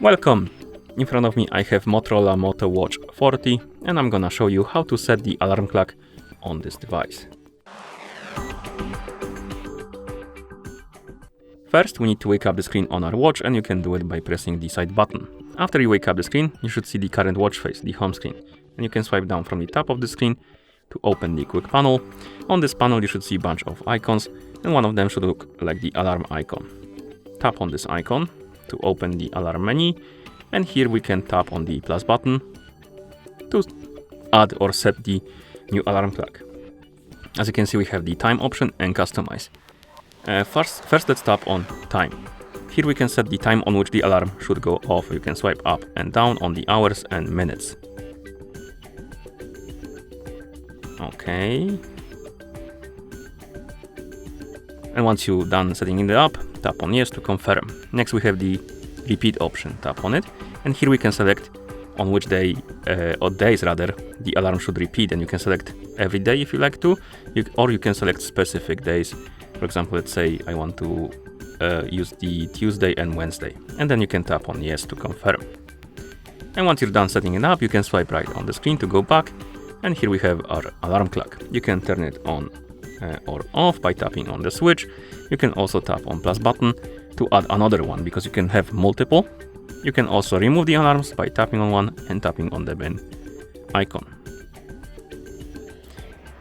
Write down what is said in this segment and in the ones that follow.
Welcome! In front of me I have Motorola Moto Watch 40 and I'm gonna show you how to set the alarm clock on this device. First, we need to wake up the screen on our watch, and you can do it by pressing the side button. After you wake up the screen, you should see the current watch face, the home screen, and you can swipe down from the top of the screen to open the quick panel. On this panel you should see a bunch of icons, and one of them should look like the alarm icon. Tap on this icon to open the alarm menu, and here we can tap on the plus button to add or set the new alarm clock. As you can see, we have the time option and customize. First let's tap on time. Here we can set the time on which the alarm should go off. You can swipe up and down on the hours and minutes. Okay. And once you're done setting it up, tap on yes to confirm. Next we have the repeat option. Tap on it, and here we can select on which day, or days rather, the alarm should repeat, and you can select every day if you like to, or you can select specific days. For example, let's say I want to use the Tuesday and Wednesday, and then you can tap on yes to confirm. And once you're done setting it up, you can swipe right on the screen to go back, and here we have our alarm clock. You can turn it on or off by tapping on the switch. You can also tap on plus button to add another one, because you can have multiple. You can also remove the alarms by tapping on one and tapping on the bin icon.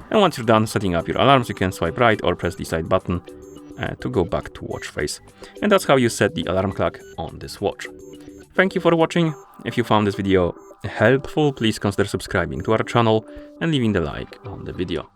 And once you're done setting up your alarms, you can swipe right or press the side button to go back to watch face. And that's how you set the alarm clock on this watch. Thank you for watching. If you found this video helpful, please consider subscribing to our channel and leaving the like on the video.